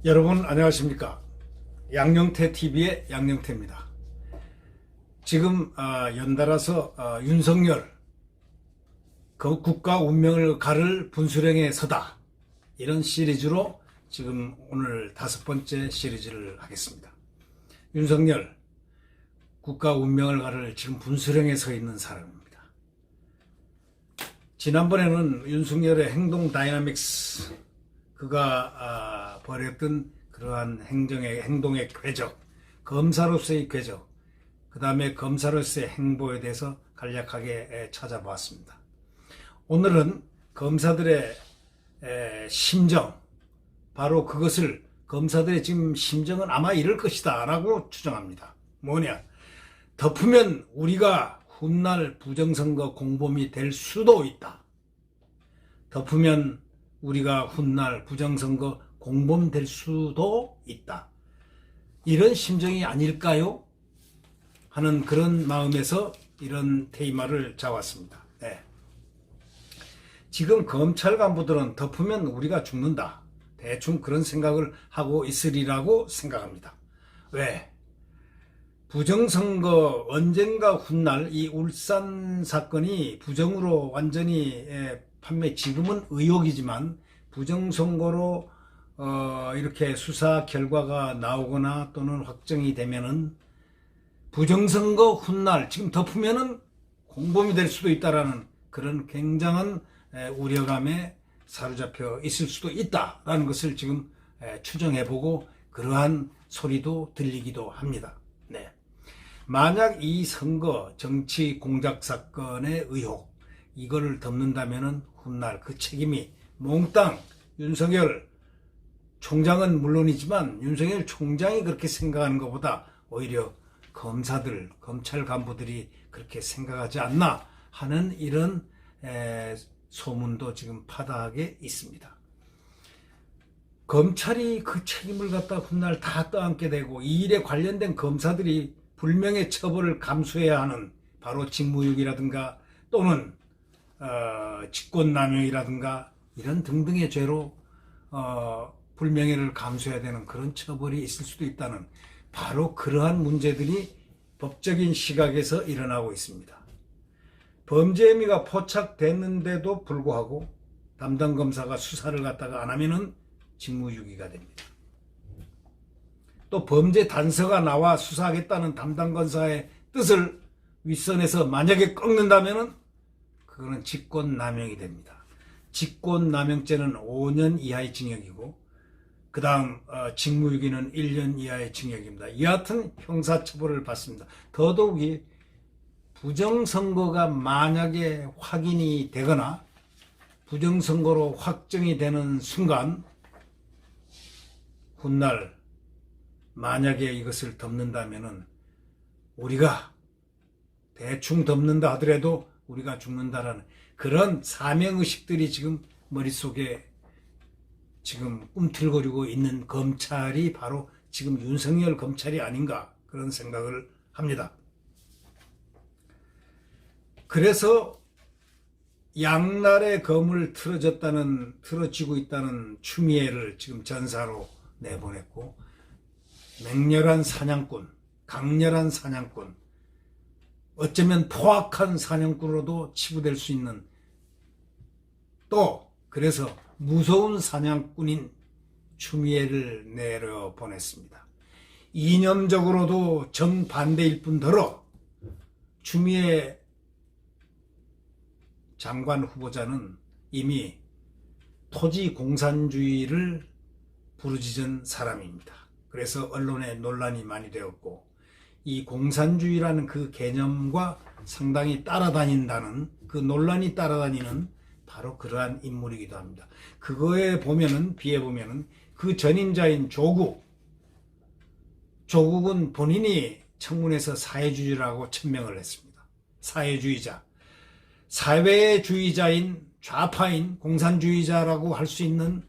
여러분 안녕하십니까? 양영태 TV의 양영태입니다. 지금 연달아서 윤석열 그 국가 운명을 가를 분수령에 서다, 이런 시리즈로 지금 오늘 5번째 시리즈를 하겠습니다. 윤석열 국가 운명을 가를 지금 분수령에 서 있는 사람입니다. 지난번에는 윤석열의 행동 다이나믹스, 그가 벌였던 그러한 행동의 궤적, 검사로서의 궤적, 그 다음에 검사로서의 행보에 대해서 간략하게 찾아보았습니다. 오늘은 검사들의 심정, 바로 그것을, 검사들의 지금 심정은 아마 이럴 것이다 라고 추정합니다. 뭐냐, 덮으면 우리가 훗날 부정선거 공범이 될 수도 있다. 덮으면 우리가 훗날 부정선거 공범 될 수도 있다. 이런 심정이 아닐까요? 하는 그런 마음에서 이런 테이마를 잡았습니다. 네. 지금 검찰 간부들은 덮으면 우리가 죽는다, 대충 그런 생각을 하고 있으리라고 생각합니다. 왜? 부정선거 언젠가 훗날 이 울산 사건이 부정으로 완전히 판매, 지금은 의혹이지만 부정선거로 이렇게 수사 결과가 나오거나 또는 확정이 되면은 부정선거 훗날 지금 덮으면은 공범이 될 수도 있다라는 그런 굉장한 우려감에 사로잡혀 있을 수도 있다라는 것을 지금 추정해보고 그러한 소리도 들리기도 합니다. 네. 만약 이 선거 정치 공작 사건의 의혹, 이거를 덮는다면은 훗날 그 책임이 몽땅 윤석열 총장은 물론이지만 윤석열 총장이 그렇게 생각하는 것보다 오히려 검사들, 검찰 간부들이 그렇게 생각하지 않나 하는 이런 소문도 지금 파다하게 있습니다. 검찰이 그 책임을 갖다 훗날 다 떠안게 되고 이 일에 관련된 검사들이 불명예 처벌을 감수해야 하는, 바로 직무유기라든가 또는 직권남용이라든가 이런 등등의 죄로 불명예를 감수해야 되는 그런 처벌이 있을 수도 있다는, 바로 그러한 문제들이 법적인 시각에서 일어나고 있습니다. 범죄 혐의가 포착됐는데도 불구하고 담당 검사가 수사를 갖다가 안 하면은 직무유기가 됩니다. 또 범죄 단서가 나와 수사하겠다는 담당 검사의 뜻을 윗선에서 만약에 꺾는다면은 그거는 직권남용이 됩니다. 직권남용죄는 5년 이하의 징역이고 그 다음 직무유기는 1년 이하의 징역입니다. 여하튼 형사처벌을 받습니다. 더더욱이 부정선거가 만약에 확인이 되거나 부정선거로 확정이 되는 순간 훗날 만약에 이것을 덮는다면은 우리가 대충 덮는다 하더라도 우리가 죽는다라는 그런 사명의식들이 지금 머릿속에 지금 꿈틀거리고 있는 검찰이 바로 지금 윤석열 검찰이 아닌가, 그런 생각을 합니다. 그래서 양날의 검을 틀어지고 있다는 추미애를 지금 전사로 내보냈고, 맹렬한 사냥꾼, 강렬한 사냥꾼, 어쩌면 포악한 사냥꾼으로도 치부될 수 있는, 또 그래서 무서운 사냥꾼인 추미애를 내려보냈습니다. 이념적으로도 정반대일 뿐더러 추미애 장관 후보자는 이미 토지 공산주의를 부르짖은 사람입니다. 그래서 언론에 논란이 많이 되었고, 이 공산주의라는 그 개념과 상당히 따라다닌다는, 그 논란이 따라다니는 바로 그러한 인물이기도 합니다. 그거에 보면은, 비해 보면은 그 전임자인 조국은 본인이 청문회에서 사회주의라고 천명을 했습니다. 사회주의자, 사회주의자인 좌파인 공산주의자라고 할 수 있는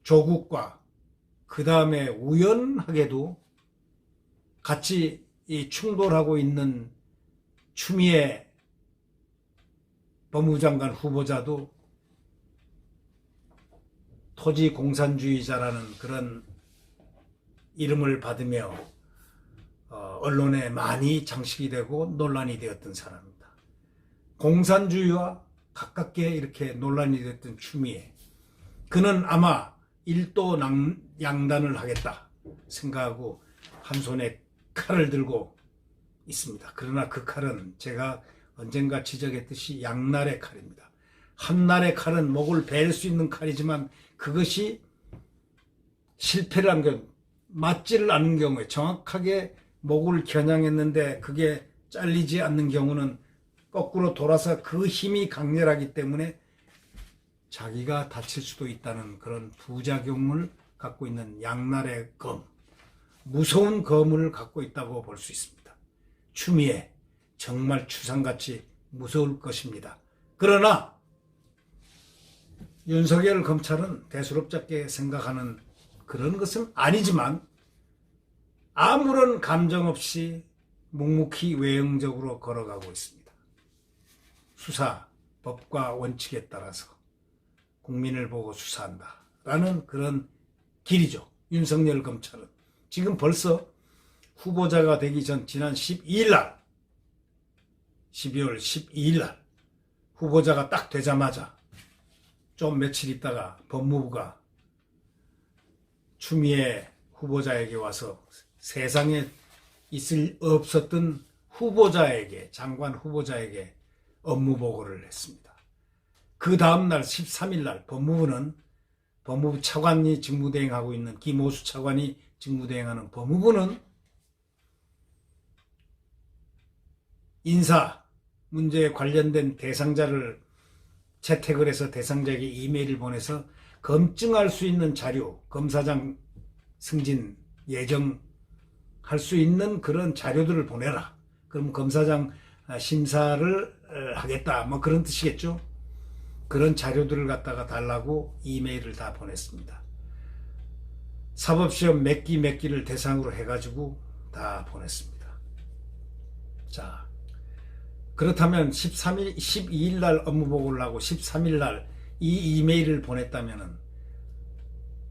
조국과 그 다음에 우연하게도 같이 충돌하고 있는 추미애 법무부 장관 후보자도 토지 공산주의자라는 그런 이름을 받으며 언론에 많이 장식이 되고 논란이 되었던 사람입니다. 공산주의와 가깝게 이렇게 논란이 됐던 추미애, 그는 아마 일도 양단을 하겠다 생각하고 한 손에 칼을 들고 있습니다. 그러나 그 칼은 제가 언젠가 지적했듯이 양날의 칼입니다. 한날의 칼은 목을 벨 수 있는 칼이지만 그것이 실패를 한 경우, 맞지를 않는 경우에, 정확하게 목을 겨냥했는데 그게 잘리지 않는 경우는 거꾸로 돌아서 그 힘이 강렬하기 때문에 자기가 다칠 수도 있다는 그런 부작용을 갖고 있는 양날의 검, 무서운 검을 갖고 있다고 볼 수 있습니다. 추미애, 정말 추상같이 무서울 것입니다. 그러나 윤석열 검찰은 대수롭잡게 생각하는 그런 것은 아니지만 아무런 감정 없이 묵묵히 외형적으로 걸어가고 있습니다. 수사, 법과 원칙에 따라서 국민을 보고 수사한다라는 그런 길이죠. 윤석열 검찰은 지금 벌써 후보자가 되기 전 지난 12일 날, 12월 12일 날 후보자가 딱 되자마자 좀 며칠 있다가 법무부가 추미애 후보자에게 와서 세상에 있을 없었던 후보자에게, 장관 후보자에게 업무 보고를 했습니다. 그 다음날 13일 날 법무부 차관이 직무대행하고 있는 김호수 차관이 직무대행하는 법무부는 인사 문제에 관련된 대상자를 채택을 해서 대상자에게 이메일을 보내서 검증할 수 있는 자료, 검사장 승진 예정할 수 있는 그런 자료들을 보내라. 그럼 검사장 심사를 하겠다. 뭐 그런 뜻이겠죠. 그런 자료들을 갖다가 달라고 이메일을 다 보냈습니다. 사법시험 몇 기를 대상으로 해가지고 다 보냈습니다. 자, 그렇다면 12일 날 업무 보고를 하고 13일 날 이 이메일을 보냈다면은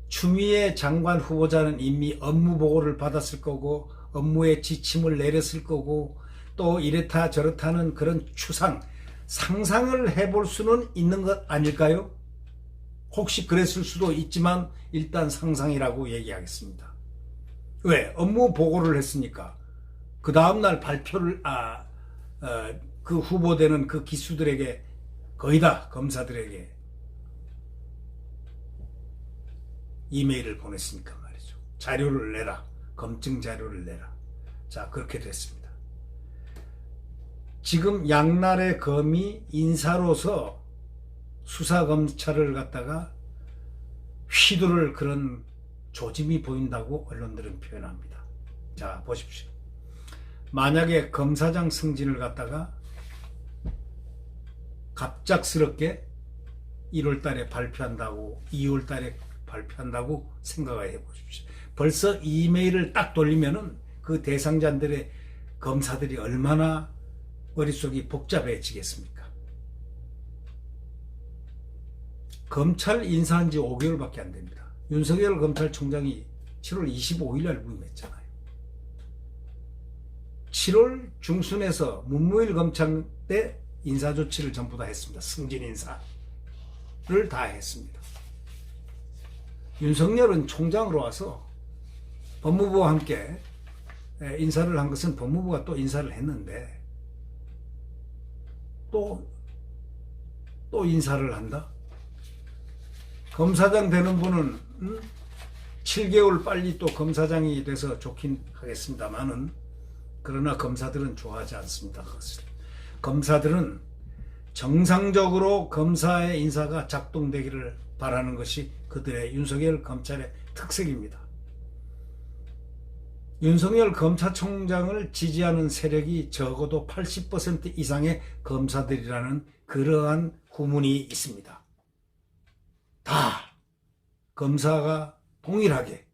추미애 장관 후보자는 이미 업무 보고를 받았을 거고 업무의 지침을 내렸을 거고 또 이렇다 저렇다는 그런 상상을 해볼 수는 있는 것 아닐까요? 혹시 그랬을 수도 있지만 일단 상상이라고 얘기하겠습니다. 왜? 업무 보고를 했으니까 그 다음날 발표를 그 후보되는 그 기수들에게 거의 다 검사들에게 이메일을 보냈으니까 말이죠. 자료를 내라. 검증 자료를 내라. 자, 그렇게 됐습니다. 지금 양날의 검이 인사로서 수사검찰을 갖다가 휘두를 그런 조짐이 보인다고 언론들은 표현합니다. 자, 보십시오. 만약에 검사장 승진을 갖다가 갑작스럽게 1월 달에 발표한다고, 2월 달에 발표한다고 생각을 해보십시오. 벌써 이메일을 딱 돌리면은 그 대상자들의 검사들이 얼마나 머릿속이 복잡해지겠습니까? 검찰 인사한 지 5개월밖에 안 됩니다. 윤석열 검찰총장이 7월 25일 날 부임했잖아요. 7월 중순에서 문무일 검찰 때 인사조치를 전부 다 했습니다. 승진 인사를 다 했습니다. 윤석열은 총장으로 와서 법무부와 함께 인사를 한 것은 법무부가 또 인사를 했는데 또 인사를 한다? 검사장 되는 분은 7개월 빨리 또 검사장이 돼서 좋긴 하겠습니다만은 그러나 검사들은 좋아하지 않습니다. 그것을. 검사들은 정상적으로 검사의 인사가 작동되기를 바라는 것이 그들의 윤석열 검찰의 특색입니다. 윤석열 검찰총장을 지지하는 세력이 적어도 80% 이상의 검사들이라는 그러한 후문이 있습니다. 다 검사가 동일하게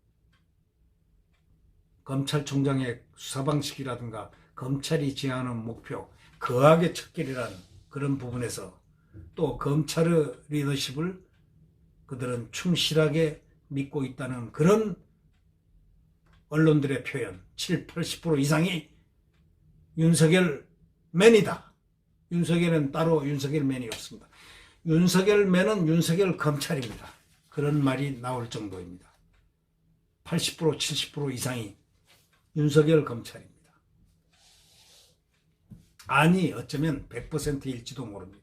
검찰총장의 수사방식이라든가 검찰이 지향하는 목표, 거하게 척결이라는 그런 부분에서 또 검찰의 리더십을 그들은 충실하게 믿고 있다는 그런 언론들의 표현, 70~80% 이상이 윤석열 맨이다. 윤석열은 따로 윤석열 맨이 없습니다. 윤석열 맨은 윤석열 검찰입니다. 그런 말이 나올 정도입니다. 80% 70% 이상이 윤석열 검찰입니다. 아니 어쩌면 100%일지도 모릅니다.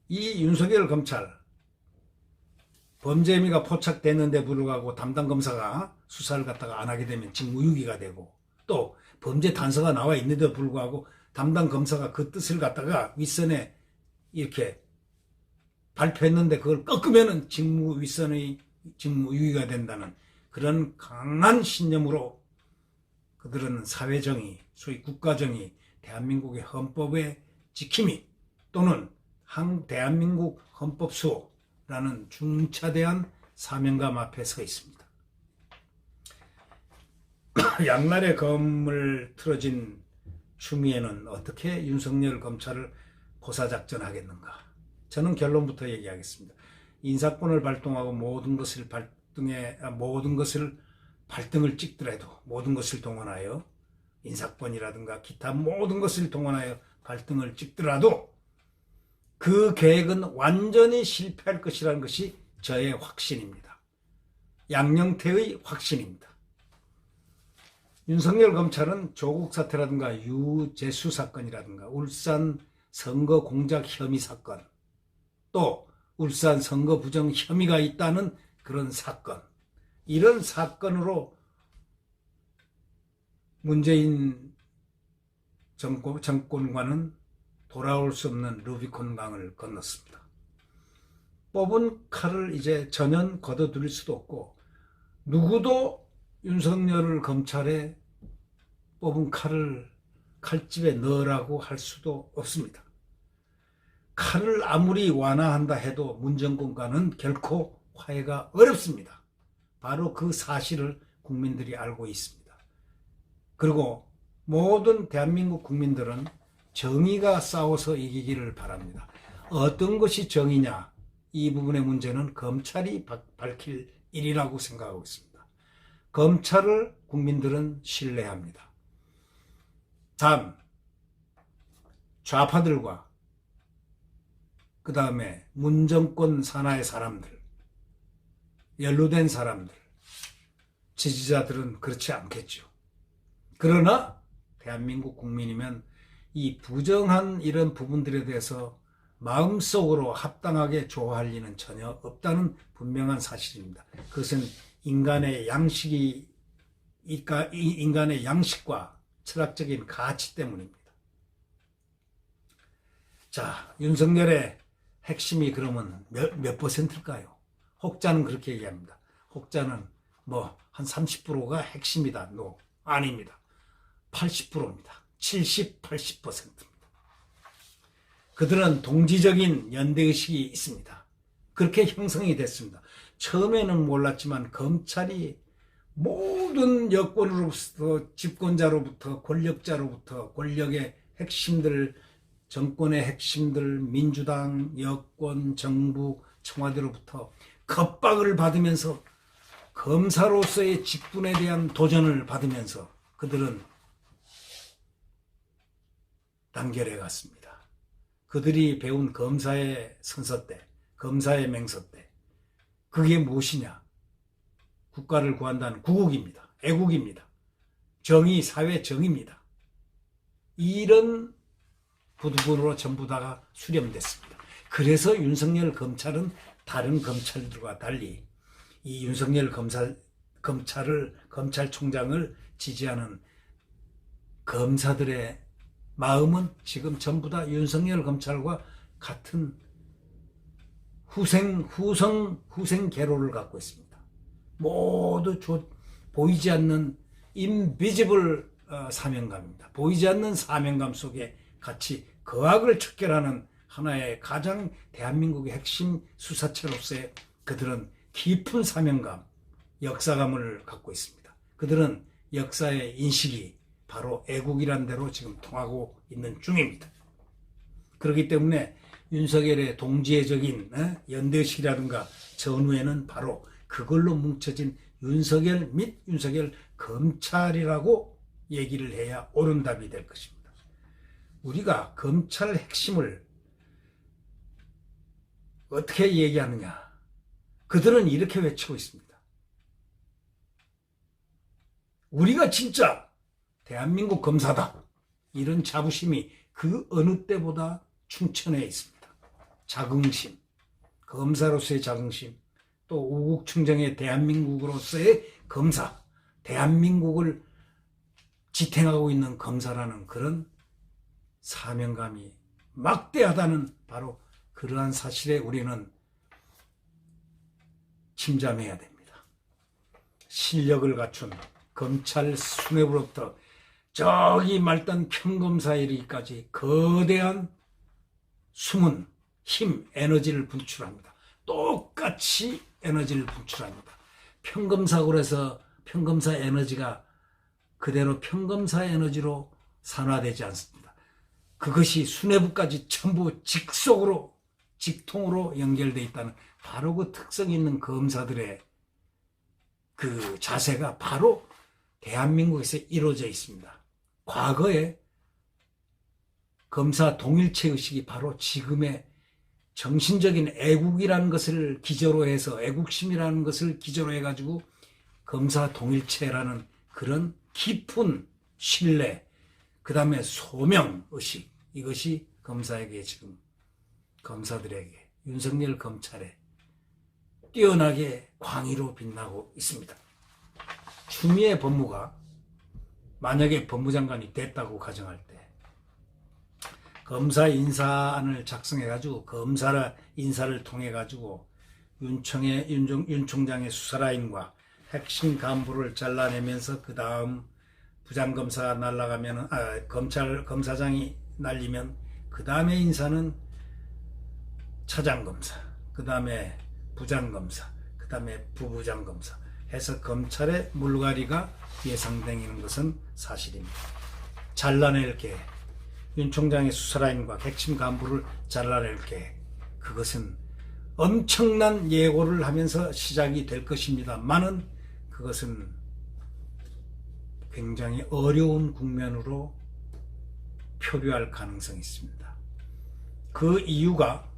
이 윤석열 검찰 범죄 혐의가 포착됐는데 불구하고 담당 검사가 수사를 갖다가 안 하게 되면 직무유기가 되고, 또 범죄 단서가 나와 있는데도 불구하고 담당 검사가 그 뜻을 갖다가 윗선에 이렇게 발표했는데 그걸 꺾으면은 직무유기가 된다는 그런 강한 신념으로 그들은 사회정의, 소위 국가정의, 대한민국의 헌법의 지킴이 또는 대한민국 헌법수호라는 중차대한 사명감 앞에 서 있습니다. 양날의 검을 틀어진 추미애는 어떻게 윤석열 검찰을 고사작전하겠는가? 저는 결론부터 얘기하겠습니다. 인사권을 발동하고 모든 것을 발등을 찍더라도, 모든 것을 동원하여 인사권이라든가 기타 모든 것을 동원하여 발등을 찍더라도 그 계획은 완전히 실패할 것이라는 것이 저의 확신입니다. 양영태의 확신입니다. 윤석열 검찰은 조국 사태라든가 유재수 사건이라든가 울산 선거 공작 혐의 사건, 또 울산 선거 부정 혐의가 있다는 그런 사건, 이런 사건으로 문재인 정권과는 돌아올 수 없는 루비콘강을 건넜습니다. 뽑은 칼을 이제 전혀 걷어들일 수도 없고, 누구도 윤석열 검찰에 뽑은 칼을 칼집에 넣으라고 할 수도 없습니다. 칼을 아무리 완화한다 해도 문정권과는 결코 화해가 어렵습니다. 바로 그 사실을 국민들이 알고 있습니다. 그리고 모든 대한민국 국민들은 정의가 싸워서 이기기를 바랍니다. 어떤 것이 정의냐, 이 부분의 문제는 검찰이 밝힐 일이라고 생각하고 있습니다. 검찰을 국민들은 신뢰합니다. 다음, 좌파들과 그 다음에 문정권 산하의 사람들, 연루된 사람들, 지지자들은 그렇지 않겠죠. 그러나 대한민국 국민이면 이 부정한 이런 부분들에 대해서 마음속으로 합당하게 좋아할 리는 전혀 없다는 분명한 사실입니다. 그것은 인간의 양식과 철학적인 가치 때문입니다. 자, 윤석열의 핵심이 그러면 몇 %일까요? 혹자는 그렇게 얘기합니다. 혹자는 한 30%가 핵심이다. 아닙니다. 80%입니다. 70, 80%입니다. 그들은 동지적인 연대의식이 있습니다. 그렇게 형성이 됐습니다. 처음에는 몰랐지만 검찰이 모든 여권으로부터, 집권자로부터, 권력자로부터, 권력의 핵심들, 정권의 핵심들, 민주당, 여권, 정부, 청와대로부터 겁박을 받으면서 검사로서의 직분에 대한 도전을 받으면서 그들은 단결해 갔습니다. 그들이 배운 검사의 선서 때, 검사의 맹서 때, 그게 무엇이냐? 국가를 구한다는 구국입니다. 애국입니다. 정의, 사회 정의입니다. 이런 부분으로 전부 다가 수렴됐습니다. 그래서 윤석열 검찰은 다른 검찰들과 달리 이 윤석열 검찰총장을 지지하는 검사들의 마음은 지금 전부 다 윤석열 검찰과 같은 후생 계로를 갖고 있습니다. 모두 보이지 않는 인비지블 사명감입니다. 보이지 않는 사명감 속에 같이 거악을 척결하는 하나의 가장 대한민국의 핵심 수사체로서의 그들은 깊은 사명감, 역사감을 갖고 있습니다. 그들은 역사의 인식이 바로 애국이란 대로 지금 통하고 있는 중입니다. 그렇기 때문에 윤석열의 동지애적인 연대식이라든가 전후에는 바로 그걸로 뭉쳐진 윤석열 및 윤석열 검찰이라고 얘기를 해야 옳은 답이 될 것입니다. 우리가 검찰 핵심을 어떻게 얘기하느냐? 그들은 이렇게 외치고 있습니다. 우리가 진짜 대한민국 검사다. 이런 자부심이 그 어느 때보다 충천해 있습니다. 자긍심, 검사로서의 자긍심, 또 우국충정의 대한민국으로서의 검사, 대한민국을 지탱하고 있는 검사라는 그런 사명감이 막대하다는 바로 그러한 사실에 우리는 침잠해야 됩니다. 실력을 갖춘 검찰 수뇌부로부터 저기 말단 평검사에 이르기까지 거대한 숨은 힘, 에너지를 분출합니다. 똑같이 에너지를 분출합니다. 평검사고 해서 평검사 에너지가 그대로 평검사 에너지로 산화되지 않습니다. 그것이 수뇌부까지 전부 직속으로, 직통으로 연결되어 있다는 바로 그 특성 있는 검사들의 그 자세가 바로 대한민국에서 이루어져 있습니다. 과거에 검사 동일체 의식이 바로 지금의 정신적인 애국이라는 것을 기저로 해서, 애국심이라는 것을 기저로 해가지고 검사 동일체라는 그런 깊은 신뢰, 그 다음에 소명의식, 이것이 검사에게 지금, 검사들에게, 윤석열 검찰에 뛰어나게 광의로 빛나고 있습니다. 추미애 법무가 만약에 법무장관이 됐다고 가정할 때 검사 인사안을 작성해가지고 검사 인사를 통해가지고 윤 총장의 수사라인과 핵심 간부를 잘라내면서 그 다음 부장검사 날라가면 검사장이 날리면 그 다음에 인사는 차장검사, 그 다음에 부장검사, 그 다음에 부부장검사 해서 검찰의 물갈이가 예상되는 것은 사실입니다. 잘라낼 계획, 윤 총장의 수사라인과 핵심 간부를 잘라낼 계획, 그것은 엄청난 예고를 하면서 시작이 될 것입니다만은 그것은 굉장히 어려운 국면으로 표류할 가능성이 있습니다. 그 이유가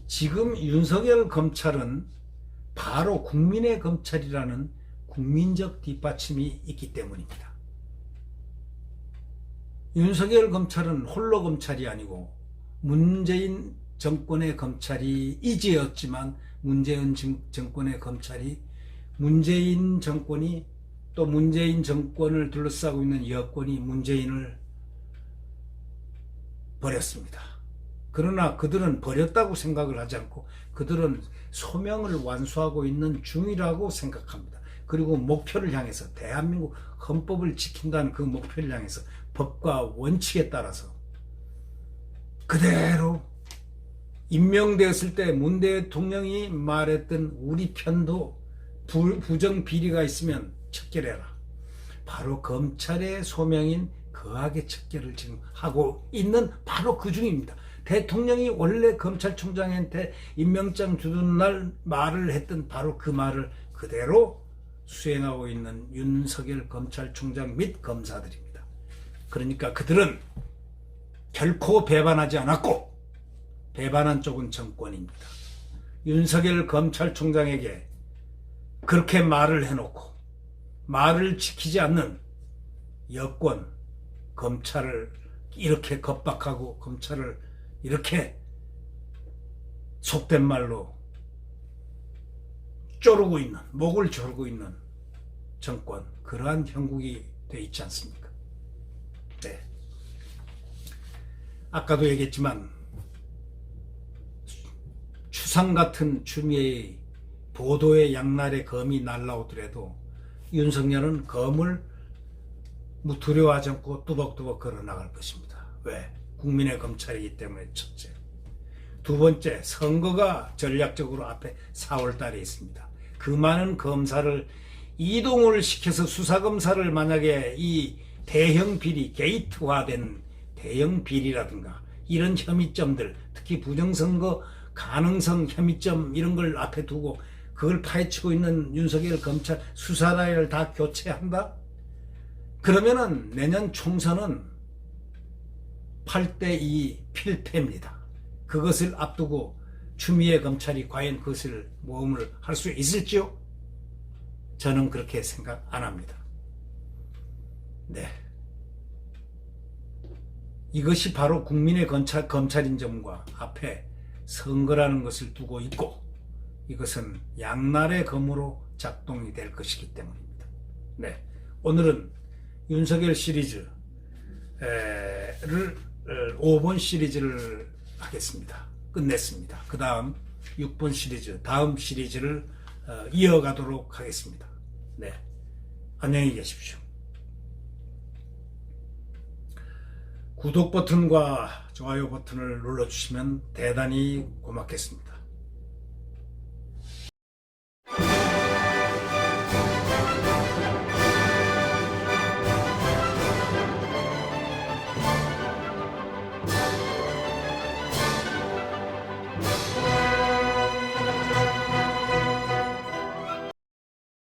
지금 윤석열 검찰은 바로 국민의 검찰이라는 국민적 뒷받침이 있기 때문입니다. 윤석열 검찰은 홀로 검찰이 아니고 문재인 정권의 검찰이 이제였지만 문재인 정권의 검찰이 문재인 정권이 또 문재인 정권을 둘러싸고 있는 여권이 문재인을 버렸습니다. 그러나 그들은 버렸다고 생각을 하지 않고 그들은 소명을 완수하고 있는 중이라고 생각합니다. 그리고 목표를 향해서 대한민국 헌법을 지킨다는 그 목표를 향해서 법과 원칙에 따라서 그대로 임명되었을 때 문 대통령이 말했던 우리 편도 부정 비리가 있으면 척결해라. 바로 검찰의 소명인 거하게 척결을 지금 하고 있는 바로 그 중입니다. 대통령이 원래 검찰총장한테 임명장 주는 날 말을 했던 바로 그 말을 그대로 수행하고 있는 윤석열 검찰총장 및 검사들입니다. 그러니까 그들은 결코 배반하지 않았고 배반한 쪽은 정권입니다. 윤석열 검찰총장에게 그렇게 말을 해놓고 말을 지키지 않는 여권, 검찰을 이렇게 겁박하고 검찰을 이렇게 속된 말로 조르고 있는, 목을 조르고 있는 정권, 그러한 형국이 돼 있지 않습니까? 네. 아까도 얘기했지만 추상 같은 추미애의 보도의 양날의 검이 날라오더라도 윤석열은 검을 두려워하지 않고 뚜벅뚜벅 걸어나갈 것입니다. 왜? 국민의 검찰이기 때문에 첫째. 두 번째, 선거가 전략적으로 앞에 4월 달에 있습니다. 그 많은 검사를 이동을 시켜서 수사검사를 만약에 이 대형 비리, 게이트화된 대형 비리라든가 이런 혐의점들, 특히 부정선거 가능성 혐의점 이런 걸 앞에 두고 그걸 파헤치고 있는 윤석열 검찰 수사단을 다 교체한다? 그러면은 내년 총선은 8대2 필패입니다. 그것을 앞두고 추미애 검찰이 과연 그것을 모험을 할 수 있을지요? 저는 그렇게 생각 안 합니다. 네. 이것이 바로 국민의 검찰인 점과 앞에 선거라는 것을 두고 있고 이것은 양날의 검으로 작동이 될 것이기 때문입니다. 네. 오늘은 윤석열 시리즈를 5번 시리즈를 하겠습니다. 끝냈습니다. 그 다음 6번 시리즈, 다음 시리즈를 이어가도록 하겠습니다. 네. 안녕히 계십시오. 구독 버튼과 좋아요 버튼을 눌러주시면 대단히 고맙겠습니다.